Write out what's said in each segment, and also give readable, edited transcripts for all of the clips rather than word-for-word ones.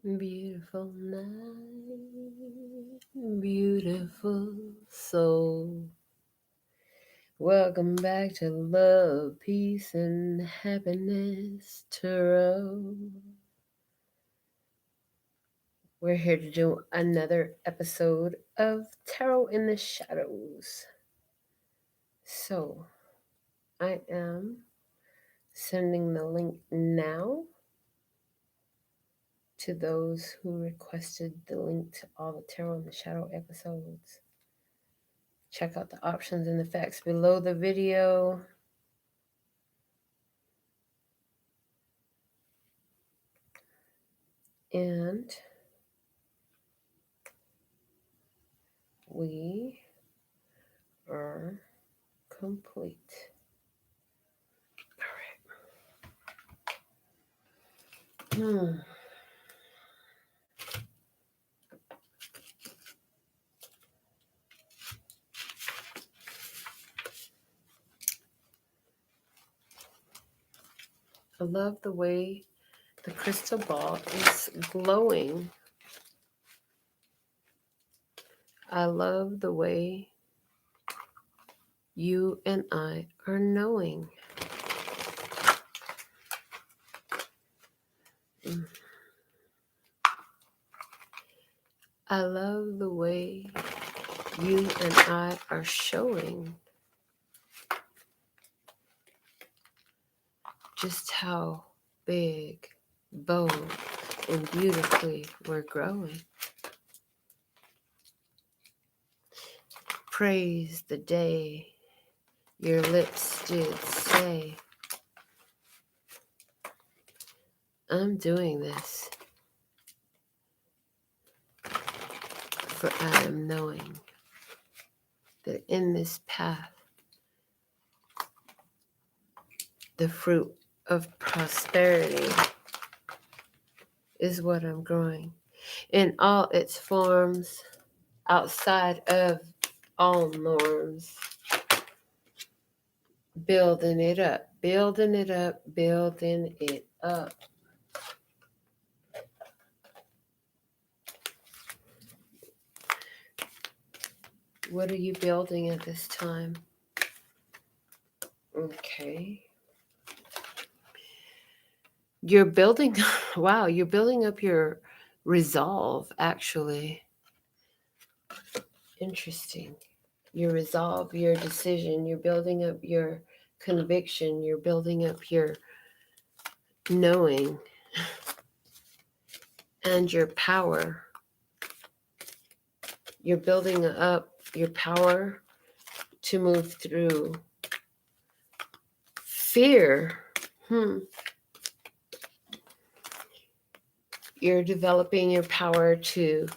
Beautiful night, beautiful soul. Welcome back to Love, Peace, and Happiness Tarot. We're here to do another episode of Tarot in the Shadows. So, I am sending the link now to those who requested the link to all the Tarot in the Shadow episodes. Check out the options and the facts below the video. And we are complete. All right. I love the way the crystal ball is glowing. I love the way you and I are knowing. I love the way you and I are showing just how big, bold, and beautifully we're growing. Praise the day your lips did say, I'm doing this, for I am knowing that in this path, the fruit of prosperity is what I'm growing in all its forms, outside of all norms. Building it up, building it up, building it up. What are you building at this time? Okay. You're building, wow, you're building up your resolve, actually. Interesting. Your resolve, your decision, you're building up your conviction, you're building up your knowing and your power. You're building up your power to move through fear. You're developing your power to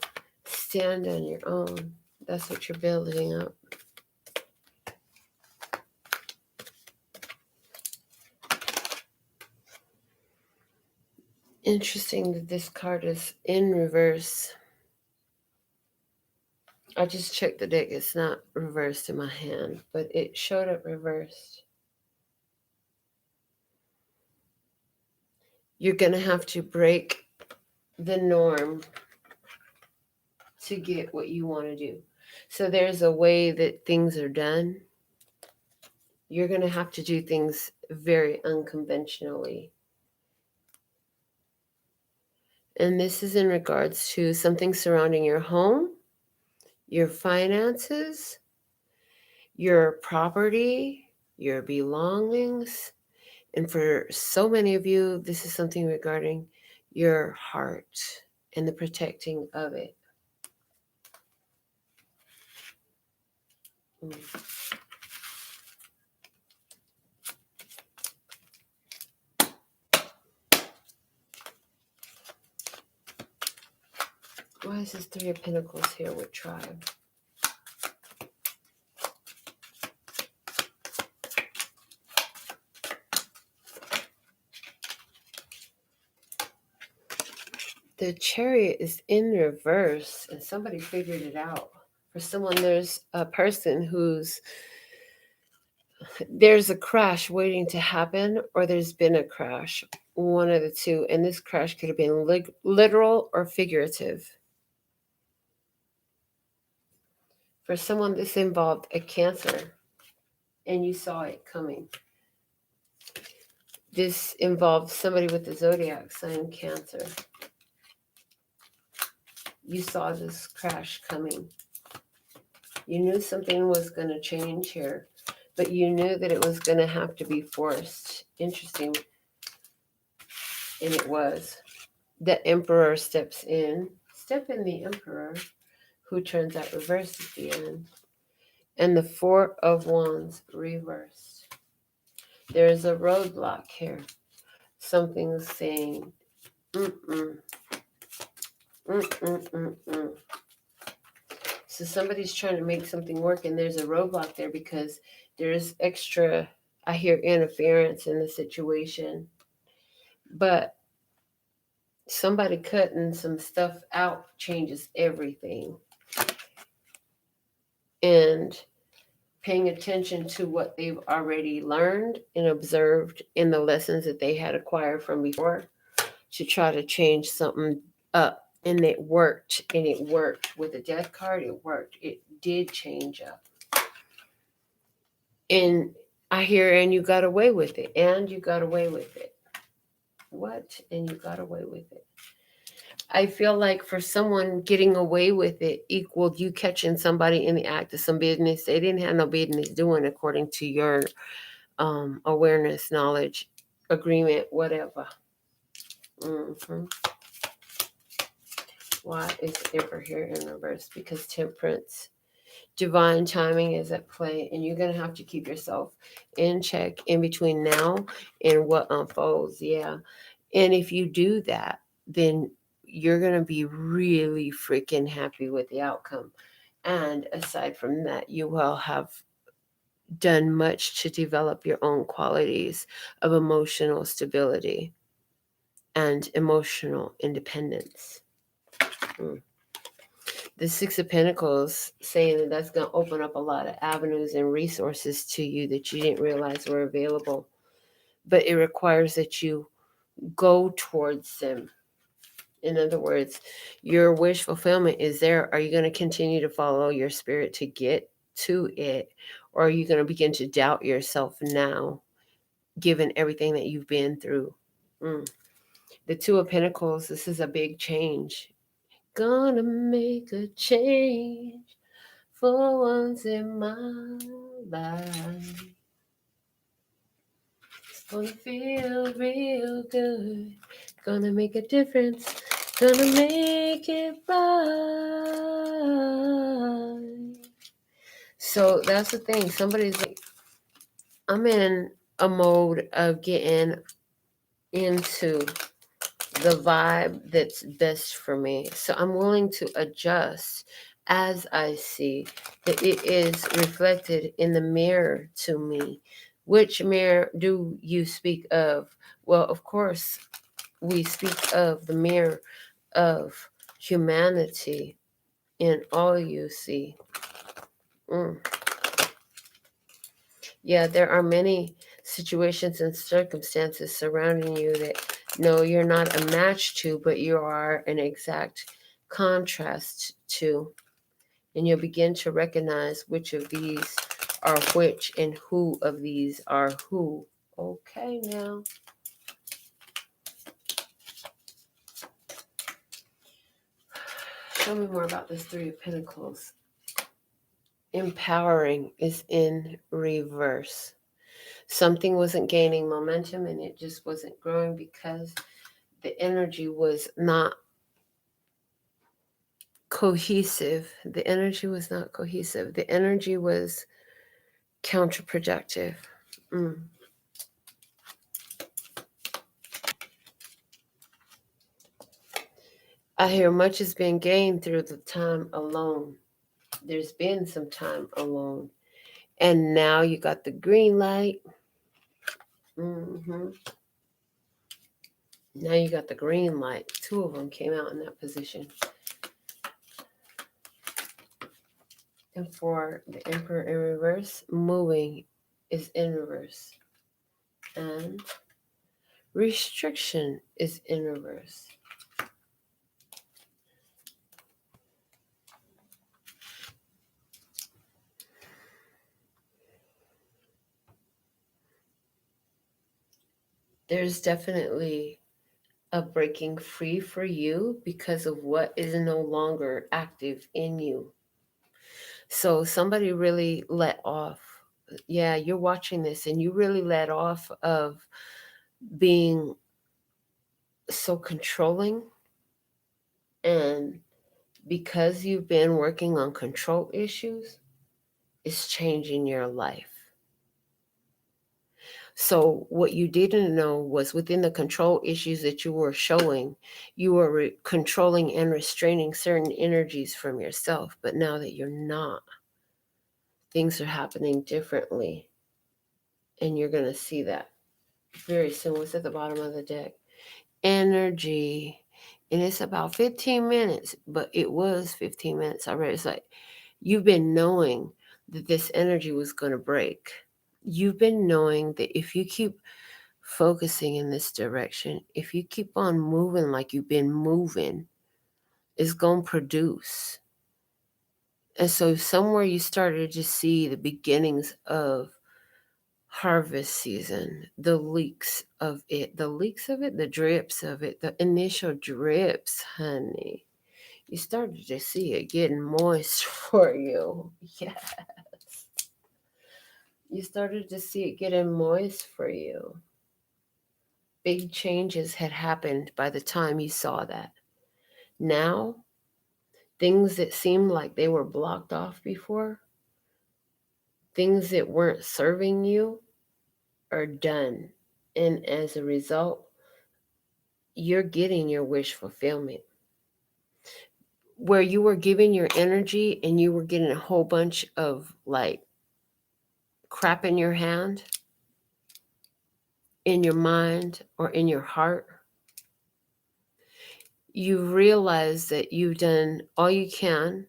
stand on your own. That's what you're building up. Interesting that this card is in reverse. I just checked the deck. It's not reversed in my hand, but it showed up reversed. You're going to have to break the norm to get what you want to do. So there's a way that things are done. You're going to have to do things very unconventionally. And this is in regards to something surrounding your home, your finances, your property, your belongings. And for so many of you, this is something regarding your heart and the protecting of it. Why is this Three of Pentacles here with Tribe? The Chariot is in reverse, and somebody figured it out. For someone, there's a person there's a crash waiting to happen, or there's been a crash. one of the two. And this crash could have been literal or figurative. For someone, this involved a Cancer, and you saw it coming. This involved somebody with the zodiac sign Cancer. You saw this crash coming. You knew something was going to change here, but you knew that it was going to have to be forced. Interesting. And it was. The Emperor steps in. Step in the Emperor, who turns out reversed at the end. And the Four of Wands reversed. There is a roadblock here. Something's saying, mm-mm. Mm-mm-mm-mm. So somebody's trying to make something work, and there's a roadblock there because there's extra, I hear, interference in the situation. But somebody cutting some stuff out changes everything. And paying attention to what they've already learned and observed in the lessons that they had acquired from before to try to change something up. And it worked. And it worked. With the Death card, it worked. It did change up. And I hear, and you got away with it. And you got away with it. What? And you got away with it. I feel like for someone, getting away with it equaled you catching somebody in the act of some business they didn't have no business doing, according to your awareness, knowledge, agreement, whatever. Mm-hmm. Why is Emperor here in reverse? Because Temperance, divine timing is at play, and you're going to have to keep yourself in check in between now and what unfolds. Yeah. And if you do that, then you're going to be really freaking happy with the outcome. And aside from that, you will have done much to develop your own qualities of emotional stability and emotional independence. The Six of Pentacles saying that that's going to open up a lot of avenues and resources to you that you didn't realize were available. But it requires that you go towards them. In other words, your wish fulfillment is there. Are you going to continue to follow your spirit to get to it? Or are you going to begin to doubt yourself now, given everything that you've been through? The Two of Pentacles, this is a big change. Gonna make a change for once in my life. It's gonna feel real good. Gonna make a difference. Gonna make it right. So that's the thing. Somebody's like, I'm in a mode of getting into the vibe that's best for me. So I'm willing to adjust as I see that it is reflected in the mirror to me. Which mirror do you speak of? Well, of course, we speak of the mirror of humanity in all you see. Yeah, there are many situations and circumstances surrounding you that no, you're not a match to, but you are an exact contrast to. And you'll begin to recognize which of these are which and who of these are who. Okay, now. Tell me more about this Three of Pentacles. Empowering is in reverse. Something wasn't gaining momentum and it just wasn't growing because the energy was not cohesive. The energy was not cohesive. The energy was counterproductive. I hear much has been gained through the time alone. There's been some time alone. And now you got the green light. Now you got the green light. Two of them came out in that position. And for the Emperor in reverse, moving is in reverse. And Restriction is in reverse. There's definitely a breaking free for you because of what is no longer active in you. So somebody really let off. Yeah, you're watching this and you really let off of being so controlling. And because you've been working on control issues, it's changing your life. So what you didn't know was within the control issues that you were showing, you were controlling and restraining certain energies from yourself. But now that you're not, things are happening differently. And you're going to see that very soon. What's at the bottom of the deck? Energy. And it's about 15 minutes, but it was 15 minutes already. It's like you've been knowing that this energy was going to break. You've been knowing that if you keep focusing in this direction, if you keep on moving like you've been moving, it's going to produce. And so somewhere you started to see the beginnings of harvest season, the leaks of it, the drips of it, the initial drips, honey. You started to see it getting moist for you. Yes. You started to see it getting moist for you. Big changes had happened by the time you saw that. Now, things that seemed like they were blocked off before, things that weren't serving you, are done. And as a result, you're getting your wish fulfillment. Where you were giving your energy and you were getting a whole bunch of like crap in your hand, in your mind, or in your heart, you realize that you've done all you can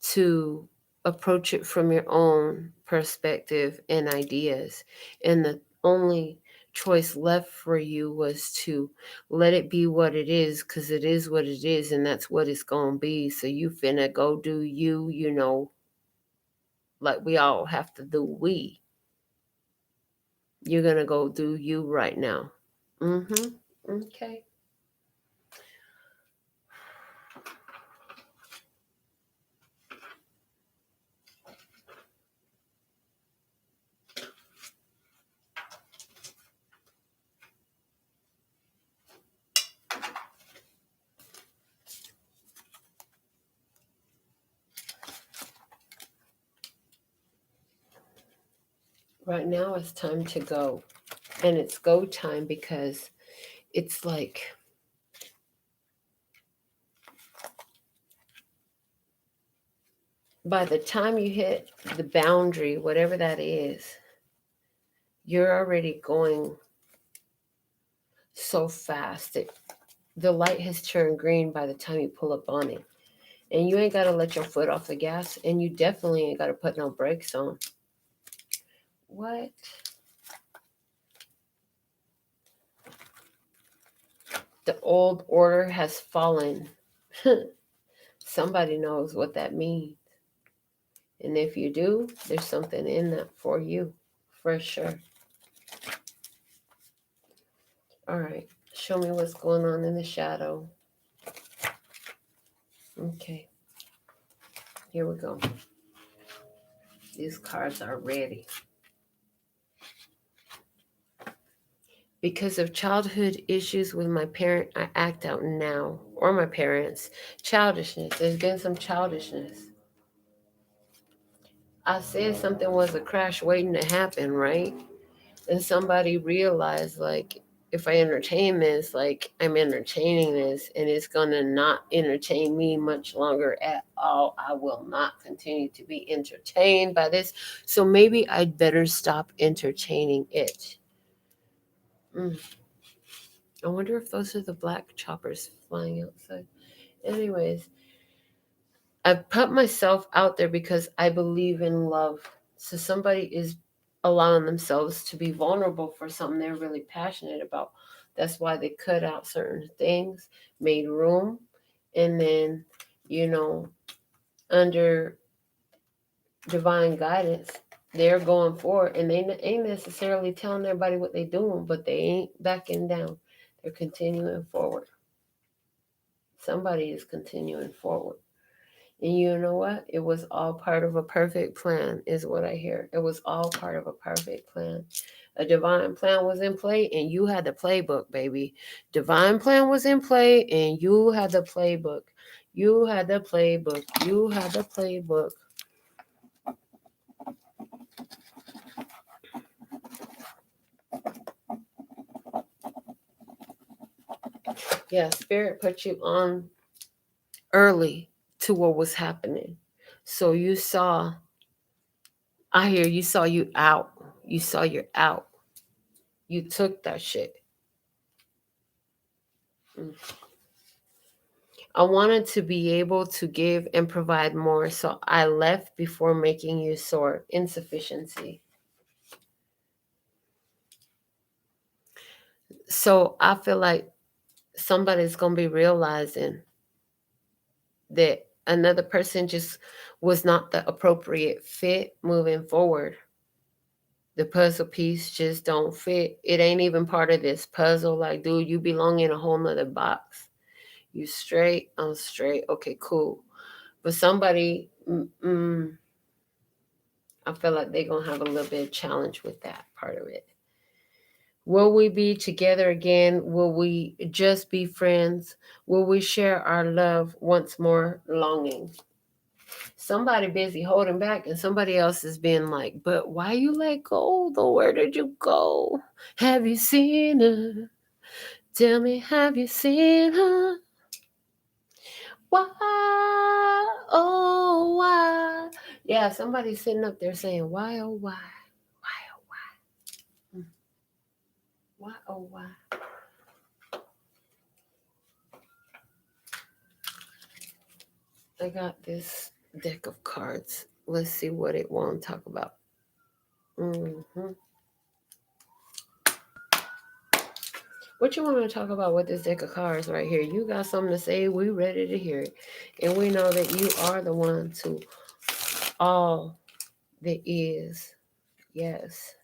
to approach it from your own perspective and ideas. And the only choice left for you was to let it be what it is, because it is what it is, and that's what it's going to be. So you finna go do you, like we all have to do we. You're going to go do you right now. Okay. Right now it's time to go. And it's go time because it's like by the time you hit the boundary, whatever that is, you're already going so fast that the light has turned green by the time you pull up on it. And you ain't got to let your foot off the gas, and you definitely ain't got to put no brakes on. What? The old order has fallen. Somebody knows what that means. And if you do, there's something in that for you, for sure. All right. Show me what's going on in the shadow. Okay. Here we go. These cards are ready. Because of childhood issues with my parent, I act out now. Or my parents. Childishness. There's been some childishness. I said something was a crash waiting to happen, right? And somebody realized, like, if I entertain this, like, I'm entertaining this, and it's going to not entertain me much longer at all. I will not continue to be entertained by this. So maybe I'd better stop entertaining it. I wonder if those are the black choppers flying outside. Anyways, I've put myself out there because I believe in love. So somebody is allowing themselves to be vulnerable for something they're really passionate about. That's why they cut out certain things, made room, and then, under divine guidance, they're going forward, and they ain't necessarily telling everybody what they're doing, but they ain't backing down. They're continuing forward. Somebody is continuing forward. And you know what? It was all part of a perfect plan, is what I hear. It was all part of a perfect plan. A divine plan was in play, and you had the playbook, baby. Divine plan was in play, and you had the playbook. You had the playbook. You had the playbook. Yeah, Spirit put you on early to what was happening. So you saw, I hear you saw you out. You saw you're out. You took that shit. I wanted to be able to give and provide more, so I left before making you soar. Insufficiency. So I feel like somebody's going to be realizing that another person just was not the appropriate fit moving forward. The puzzle piece just don't fit. It ain't even part of this puzzle. Like, dude, you belong in a whole nother box. You straight, I'm straight. Okay, cool. But somebody, I feel like they're going to have a little bit of challenge with that part of it. Will we be together again? Will we just be friends? Will we share our love once more? Longing. Somebody busy holding back, and somebody else is being like, but why you let go though? Where did you go? Have you seen her? Tell me, have you seen her? Why? Oh, why? Yeah, somebody's sitting up there saying, why, oh, why? Why, oh, why? Why, oh, why? I got this deck of cards. Let's see what it wants to talk about. What you want to talk about with this deck of cards right here? You got something to say. We ready to hear it. And we know that you are the one to all that is. Yes.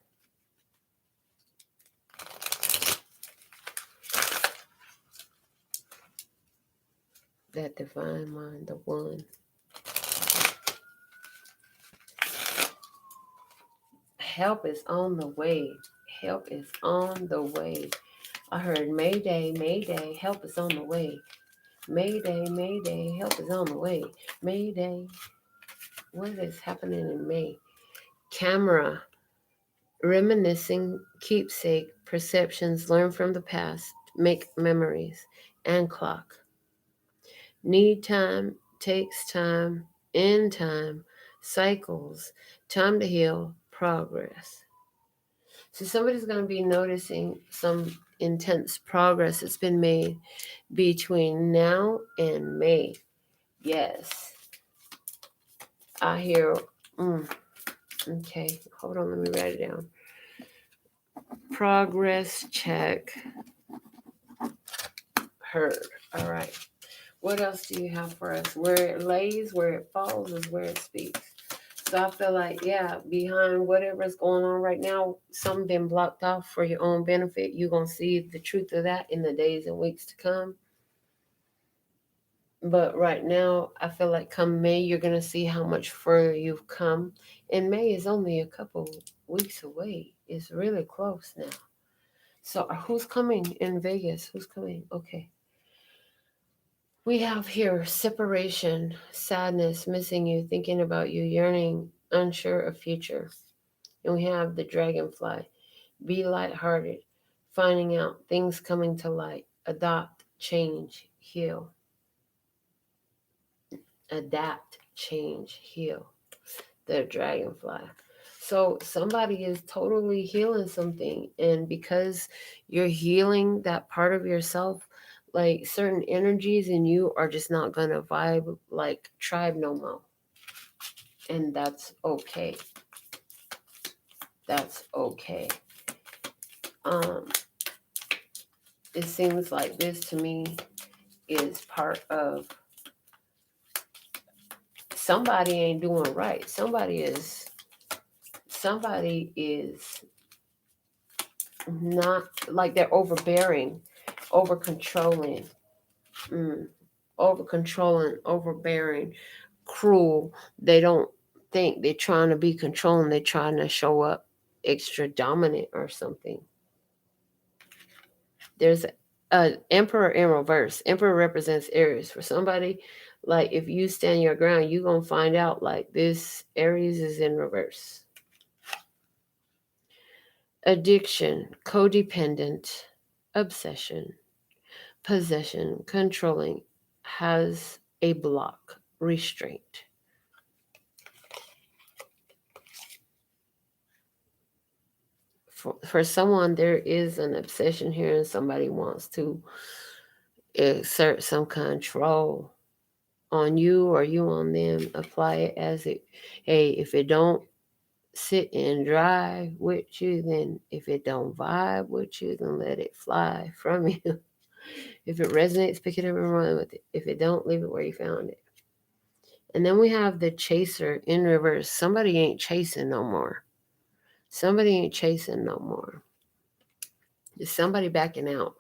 That divine mind, the one. Help is on the way. Help is on the way. I heard Mayday, Mayday, help is on the way. Mayday, Mayday, help is on the way. Mayday. What is happening in May? Camera. Reminiscing, keepsake, perceptions, learn from the past, make memories. And clock. Need time, takes time, in time, cycles, time to heal, progress. So somebody's going to be noticing some intense progress that's been made between now and May. Yes. I hear, okay, hold on, let me write it down. Progress check. Heard. All right. What else do you have for us? Where it lays, where it falls is where it speaks. So I feel like, yeah, behind whatever's going on right now, something been blocked off for your own benefit. You're going to see the truth of that in the days and weeks to come. But right now, I feel like come May, you're going to see how much further you've come. And May is only a couple weeks away. It's really close now. So who's coming in Vegas? Who's coming? Okay. We have here separation, sadness, missing you, thinking about you, yearning, unsure of future. And we have the dragonfly. Be lighthearted, finding out things coming to light. Adopt, change, heal. Adapt, change, heal. The dragonfly. So somebody is totally healing something. And because you're healing that part of yourself, like certain energies in you are just not going to vibe like tribe no more. And that's okay. that's okay. It seems like this to me is part of somebody ain't doing right. Somebody is not, like they're overbearing, over controlling, over controlling, overbearing, cruel. They don't think they're trying to be controlling. They're trying to show up extra dominant or something. There's a Emperor in reverse. Emperor represents Aries. For somebody, like if you stand your ground, you're going to find out like this Aries is in reverse. Addiction, codependent, obsession, possession, controlling, has a block, restraint. For someone, there is an obsession here and somebody wants to exert some control on you or you on them. Apply it as it, hey, if it don't sit and drive with you, then if it don't vibe with you, then let it fly from you. If it resonates, pick it up and run with it. If it don't, leave it where you found it. And then we have the chaser in reverse. Somebody ain't chasing no more. Somebody ain't chasing no more. Is somebody backing out?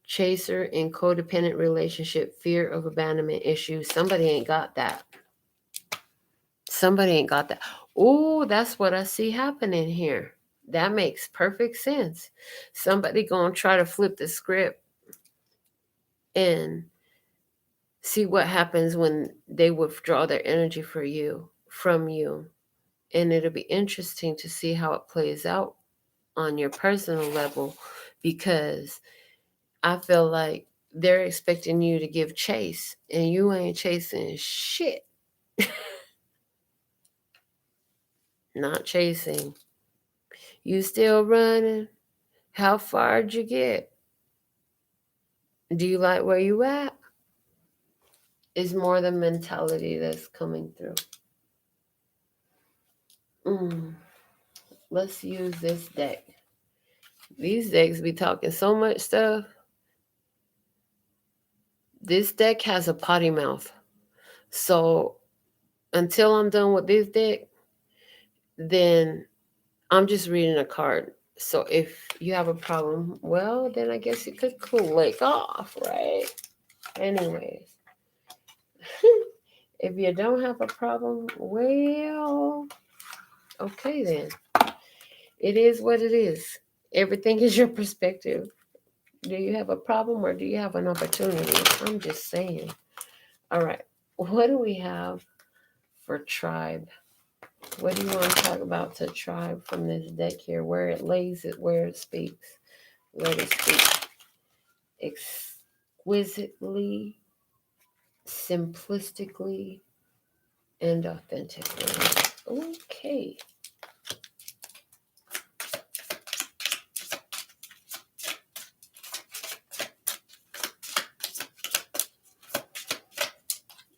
Chaser in codependent relationship, fear of abandonment issues. Somebody ain't got that. Somebody ain't got that. Oh, that's what I see happening here. That makes perfect sense. Somebody gonna try to flip the script and see what happens when they withdraw their energy from you. And it'll be interesting to see how it plays out on your personal level, because I feel like they're expecting you to give chase and you ain't chasing shit. Not chasing. You still running? How far'd you get? Do you like where you at? Is more the mentality that's coming through. Let's use this deck. These decks be talking so much stuff. This deck has a potty mouth. So until I'm done with this deck, then I'm just reading a card. So if you have a problem, well, then I guess you could click off, right? Anyways. If you don't have a problem, well, okay then. It is what it is. Everything is your perspective. Do you have a problem or do you have an opportunity? I'm just saying. All right. What do we have for tribe? What do you want to talk about to tribe from this deck here? Where it lays it, where it speaks. Let it speak exquisitely, simplistically, and authentically. Okay.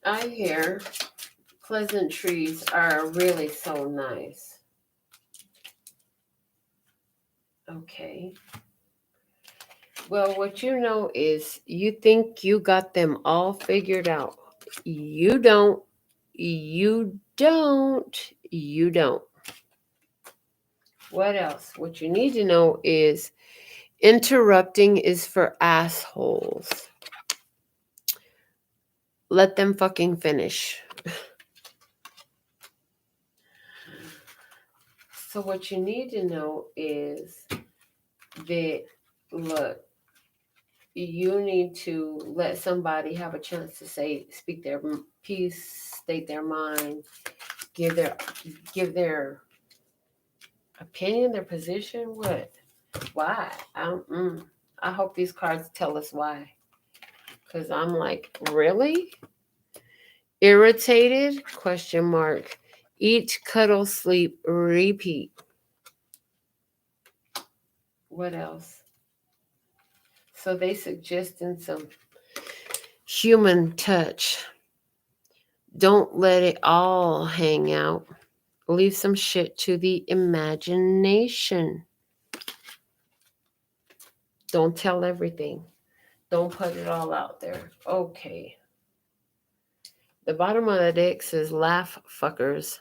I hear pleasantries are really so nice. Okay. Well, what you know is you think you got them all figured out. You don't. You don't. You don't. What else? What you need to know is interrupting is for assholes. Let them fucking finish. So what you need to know is that, look, you need to let somebody have a chance to speak their piece, state their mind, give their opinion, their position. What? Why? I hope these cards tell us why. Because I'm like, really? Irritated? Question mark. Eat, cuddle, sleep, repeat. What else? So they suggesting some human touch. Don't let it all hang out. Leave some shit to the imagination. Don't tell everything. Don't put it all out there. Okay. The bottom of the deck says, laugh, fuckers.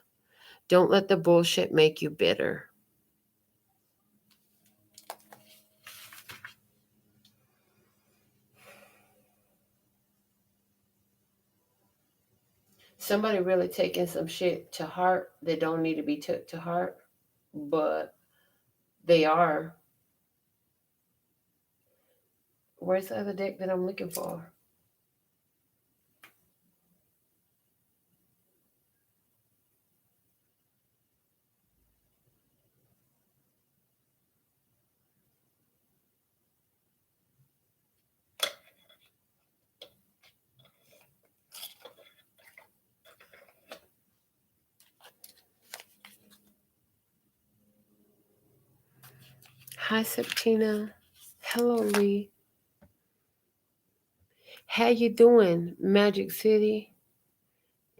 Don't let the bullshit make you bitter. Somebody really taking some shit to heart that don't need to be took to heart, but they are. Where's the other deck that I'm looking for? Hi, Septina. Hello, Lee. How you doing, Magic City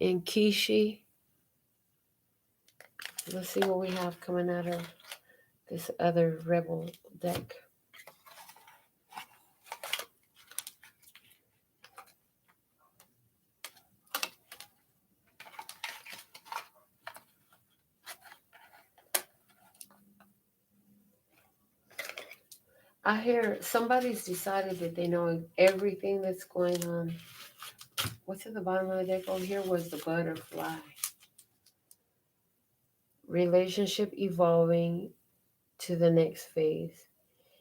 and Kishi? Let's see what we have coming out of this other rebel deck. I hear somebody's decided that they know everything that's going on. What's at the bottom of the deck over here was the butterfly. Relationship evolving to the next phase.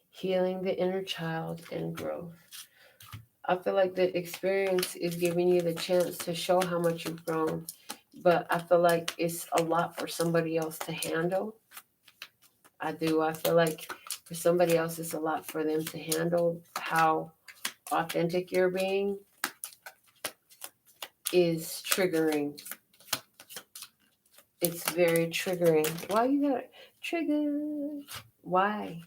Healing the inner child and growth. I feel like the experience is giving you the chance to show how much you've grown. But I feel like it's a lot for somebody else to handle. I do. I feel like for somebody else, it's a lot for them to handle. How authentic you're being is triggering. It's very triggering. Why you got trigger? Why?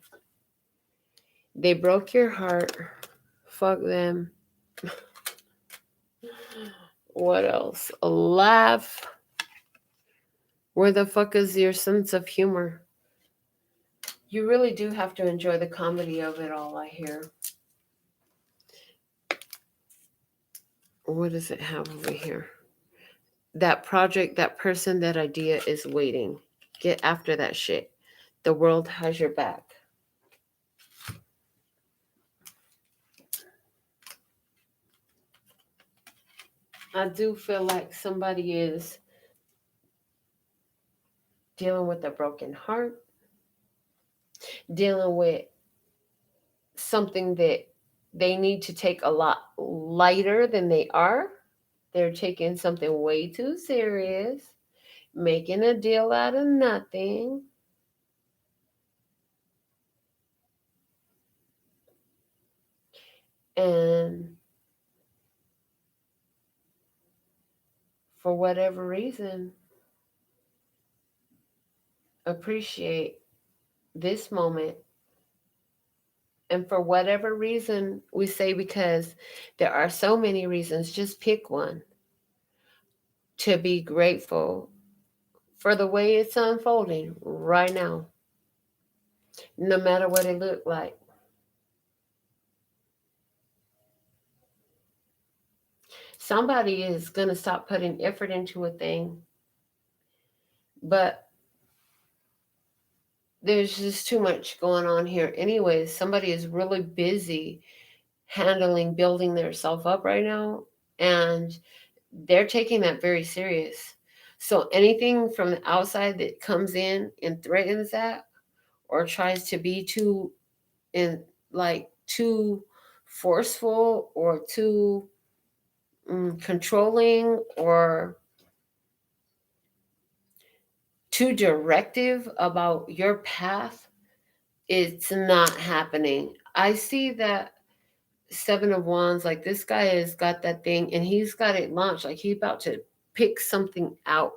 They broke your heart. Fuck them. What else? A laugh. Where the fuck is your sense of humor? You really do have to enjoy the comedy of it all, I hear. What does it have over here? That project, that person, that idea is waiting. Get after that shit. The world has your back. I do feel like somebody is dealing with a broken heart, dealing with something that they need to take a lot lighter than they are. They're taking something way too serious, making a deal out of nothing. And for whatever reason, appreciate this moment. And for whatever reason, we say, because there are so many reasons, just pick one to be grateful for the way it's unfolding right now, no matter what it looked like. Somebody is going to stop putting effort into a thing, but there's just too much going on here. Anyways, somebody is really busy handling building their self up right now, and they're taking that very serious. So anything from the outside that comes in and threatens that, or tries to be too too forceful or too controlling or too directive about your path, it's not happening. I see that Seven of Wands, like this guy has got that thing and he's got it launched, like he's about to pick something out.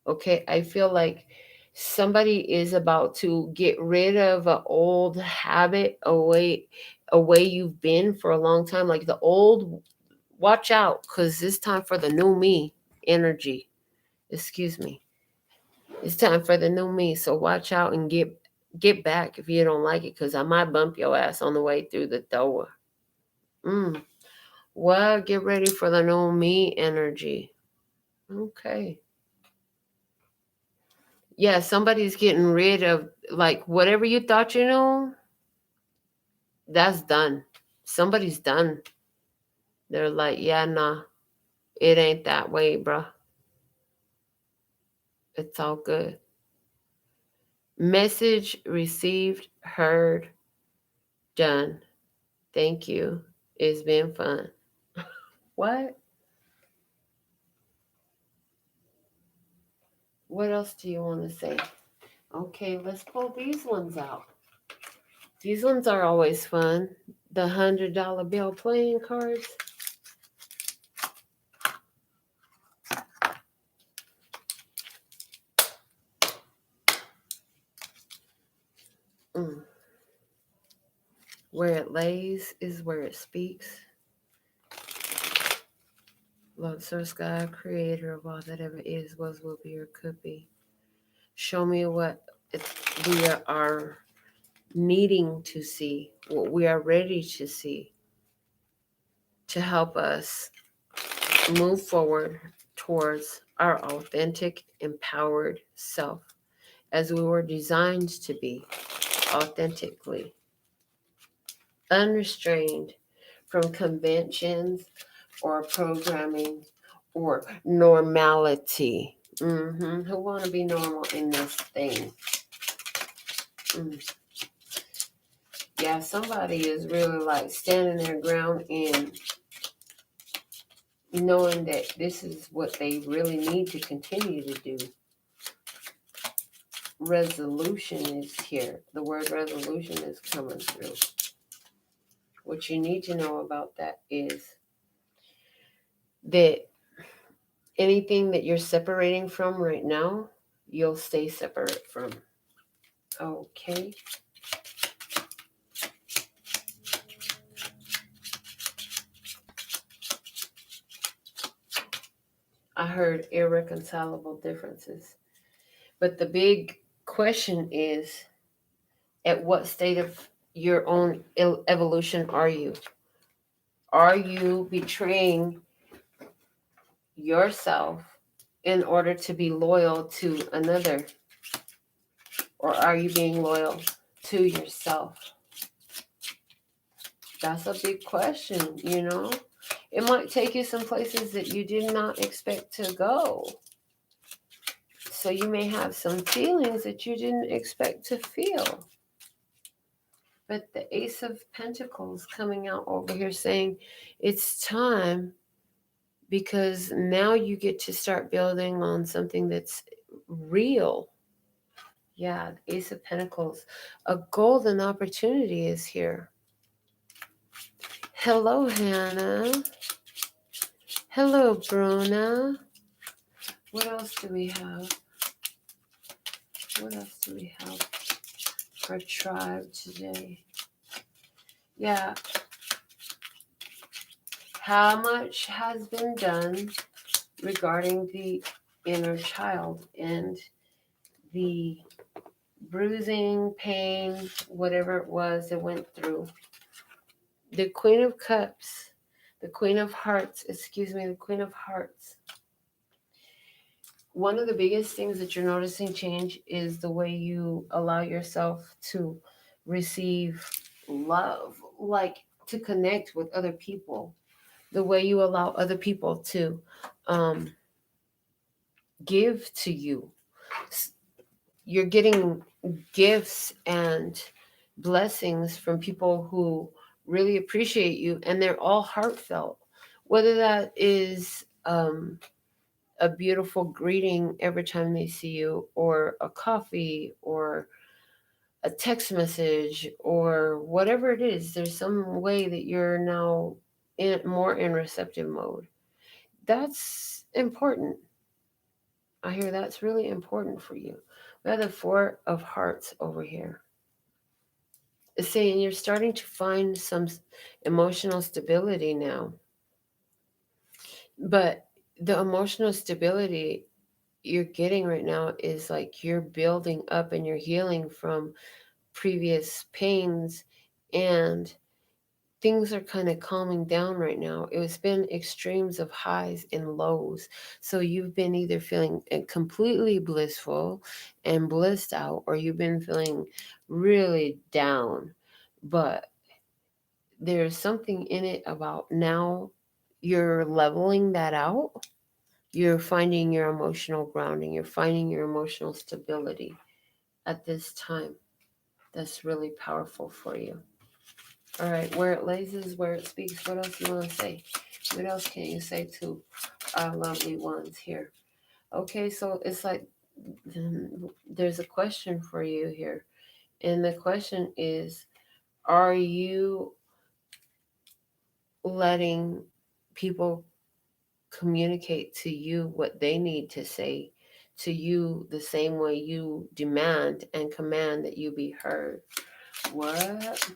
Okay, I feel like somebody is about to get rid of an old habit, a way you've been for a long time, like the old. Watch out, because it's time for the new me energy. Excuse me. It's time for the new me. So watch out and get back if you don't like it, because I might bump your ass on the way through the door. Well, get ready for the new me energy. Okay. Yeah, somebody's getting rid of, like, whatever you thought you knew, that's done. Somebody's done. They're like, yeah, nah, it ain't that way, bruh. It's all good. Message received, heard, done. Thank you. It's been fun. What? What else do you want to say? Okay, let's pull these ones out. These ones are always fun. The $100 bill playing cards. Mm. Where it lays is where it speaks. Lord, source, God, creator of all that ever is, was, will be, or could be. Show me what we are needing to see, what we are ready to see, to help us move forward towards our authentic, empowered self, as we were designed to be, authentically, unrestrained from conventions or programming or normality. Who want to be normal in this thing? Yeah, somebody is really like standing their ground and knowing that this is what they really need to continue to do. Resolution is here. The word resolution is coming through. What you need to know about that is that anything that you're separating from right now, you'll stay separate from. Okay. I heard irreconcilable differences. But the big question is, at what state of your own evolution are you? Are you betraying yourself in order to be loyal to another? Or are you being loyal to yourself? That's a big question, you know? It might take you some places that you did not expect to go. So you may have some feelings that you didn't expect to feel. But the Ace of Pentacles coming out over here saying it's time, because now you get to start building on something that's real. Yeah, the Ace of Pentacles. A golden opportunity is here. Hello, Hannah. Hello, Bruna. What else do we have? What else do we have for tribe today? Yeah. How much has been done regarding the inner child and the bruising, pain, whatever it was it went through? The Queen of Cups, the Queen of Hearts, the Queen of Hearts. One of the biggest things that you're noticing change is the way you allow yourself to receive love, like to connect with other people, the way you allow other people to give to you. You're getting gifts and blessings from people who really appreciate you, and they're all heartfelt. Whether that is a beautiful greeting every time they see you, or a coffee, or a text message, or whatever it is, there's some way that you're now more in receptive mode. That's important. I hear that's really important for you. We have the Four of Hearts over here. It's saying you're starting to find some emotional stability now. But the emotional stability you're getting right now is like you're building up and you're healing from previous pains, and things are kind of calming down right now. It's been extremes of highs and lows. So you've been either feeling completely blissful and blissed out, or you've been feeling really down. But there's something in it about now you're leveling that out. You're finding your emotional grounding. You're finding your emotional stability at this time. That's really powerful for you. All right, where it lays is where it speaks. What else do you want to say? What else can you say to our lovely ones here? Okay, so it's like there's a question for you here. And the question is, are you letting people communicate to you what they need to say to you the same way you demand and command that you be heard? What?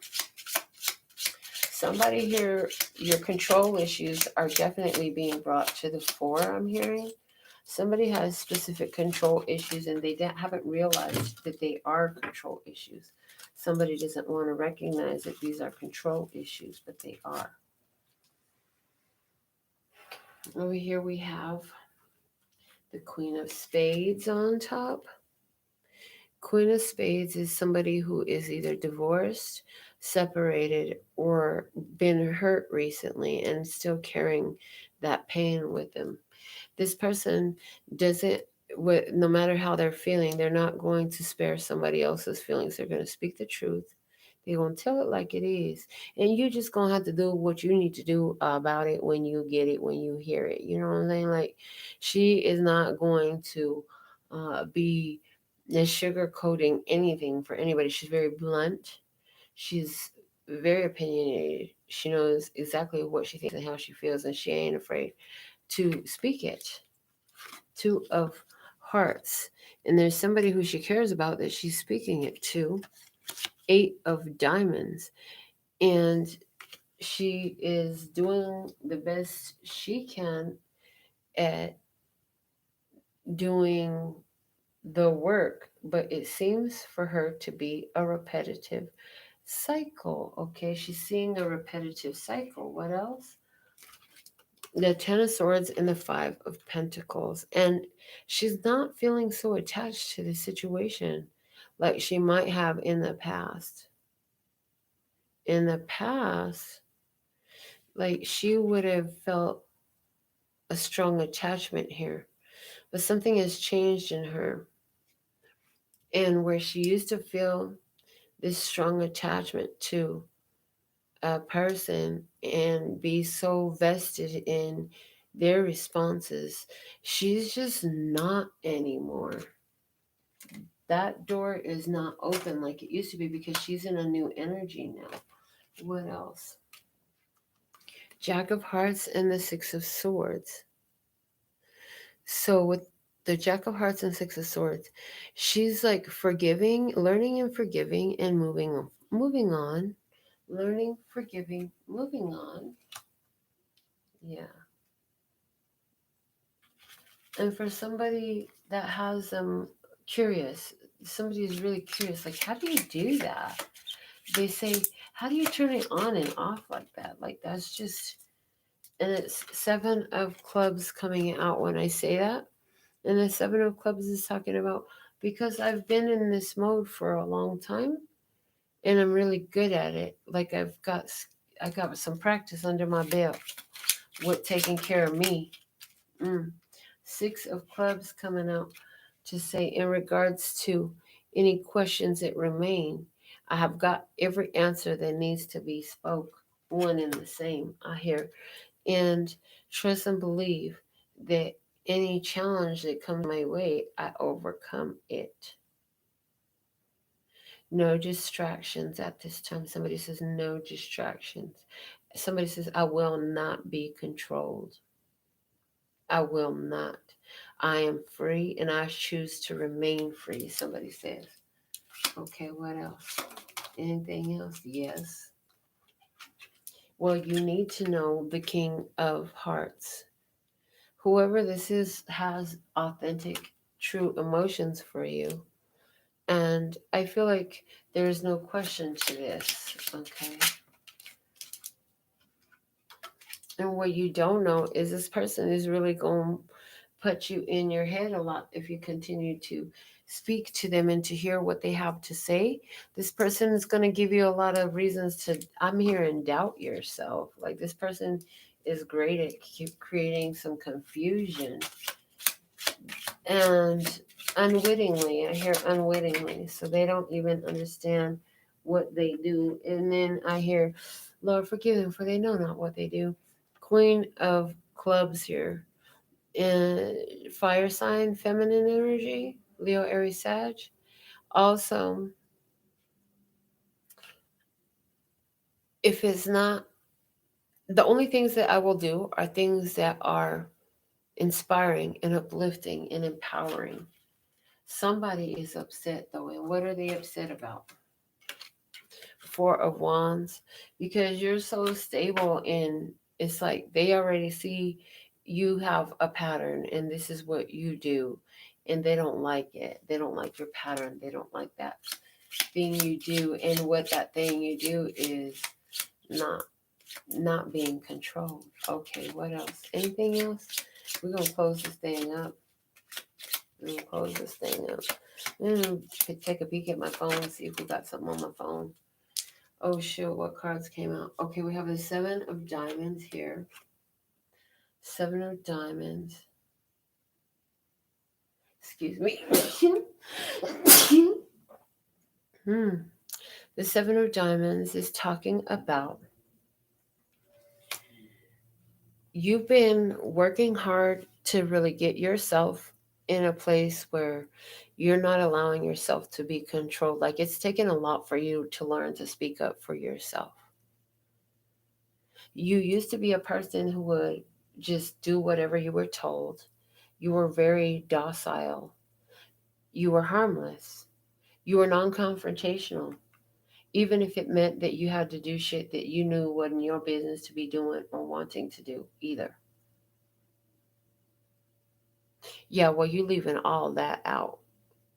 Somebody here, your control issues are definitely being brought to the fore, I'm hearing. Somebody has specific control issues and they haven't realized that they are control issues. Somebody doesn't want to recognize that these are control issues, but they are. Over here we have the Queen of Spades on top. Queen of Spades is somebody who is either divorced, separated, or been hurt recently and still carrying that pain with them. This person doesn't, no matter how they're feeling, they're not going to spare somebody else's feelings. They're going to speak the truth. They're going to tell it like it is. And you're just going to have to do what you need to do about it when you get it, when you hear it. You know what I'm saying? Like, she is not going to be sugarcoating anything for anybody. She's very blunt. She's very opinionated. She knows exactly what she thinks and how she feels, and she ain't afraid to speak it. Two of Hearts. And there's somebody who she cares about that she's speaking it to. Eight of Diamonds. And she is doing the best she can at doing the work, but it seems for her to be a repetitive cycle. Okay, she's seeing a repetitive cycle. What else? The Ten of Swords and the Five of Pentacles. And she's not feeling so attached to the situation like she might have in the past. In the past, like she would have felt a strong attachment here, but something has changed in her. And where she used to feel this strong attachment to a person and be so vested in their responses, she's just not anymore. That door is not open like it used to be because she's in a new energy now. What else? Jack of Hearts and the Six of Swords. So with the Jack of Hearts and Six of Swords, she's like forgiving, learning and forgiving and moving on. Learning, forgiving, moving on. Yeah. And for somebody that has curious, somebody who's really curious, like how do you do that? They say, how do you turn it on and off like that? Like that's just, and it's Seven of Clubs coming out when I say that. And the Seven of Clubs is talking about, because I've been in this mode for a long time and I'm really good at it. Like I got some practice under my belt with taking care of me. Six of Clubs coming out to say, in regards to any questions that remain, I have got every answer that needs to be spoke, one and the same, I hear. And trust and believe that any challenge that comes my way, I overcome it. No distractions at this time. Somebody says no distractions. Somebody says I will not be controlled. I will not. I am free and I choose to remain free, somebody says. Okay, what else? Anything else? Yes. Well, you need to know the King of Hearts. Whoever this is has authentic true emotions for you. And I feel like there is no question to this, okay? And what you don't know is this person is really going to put you in your head a lot if you continue to speak to them and to hear what they have to say. This person is going to give you a lot of reasons to, I'm hearing, doubt yourself. Like this person is great at creating some confusion. And unwittingly, I hear unwittingly, so they don't even understand what they do. And then I hear, Lord, forgive them, for they know not what they do. Queen of Clubs here. And fire sign, feminine energy, Leo, Aries, Sag. Also, if it's not, the only things that I will do are things that are inspiring and uplifting and empowering. Somebody is upset though, and what are they upset about? Four of Wands, because you're so stable and it's like they already see you have a pattern and this is what you do, and they don't like it. They don't like your pattern. They don't like that thing you do, and what that thing you do is not not being controlled. Okay, what else? Anything else? We're gonna close this thing up. We're gonna close this thing up. I'm gonna take a peek at my phone, see if we got something on my phone. Oh shoot, what cards came out? Okay, we have the Seven of Diamonds here. Seven of Diamonds. Excuse me. The Seven of Diamonds is talking about you've been working hard to really get yourself in a place where you're not allowing yourself to be controlled. Like it's taken a lot for you to learn to speak up for yourself. You used to be a person who would just do whatever you were told. You were very docile. You were harmless. You were non confrontational, even if it meant that you had to do shit that you knew wasn't your business to be doing or wanting to do either. Yeah, well, you leaving all that out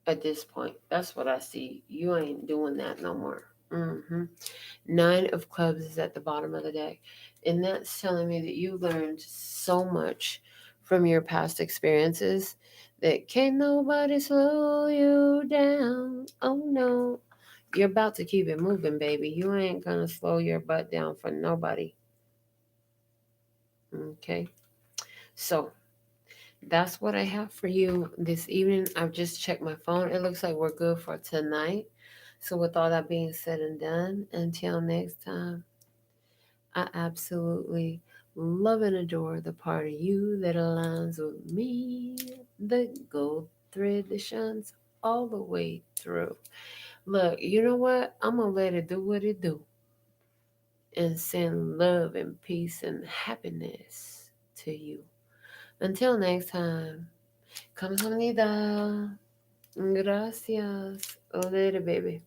at this point. That's what I see. You ain't doing that no more. Nine of Clubs is at the bottom of the deck. And that's telling me that you learned so much from your past experiences that can't nobody slow you down. Oh no. You're about to keep it moving, baby. You ain't gonna slow your butt down for nobody. Okay. So that's what I have for you this evening. I've just checked my phone. It looks like we're good for tonight. So, with all that being said and done, until next time, I absolutely love and adore the part of you that aligns with me, the gold thread that shines all the way through. Look, you know what? I'm going to let it do what it do and send love and peace and happiness to you. Until next time, kamsahamnida. Gracias. Oh, later, baby.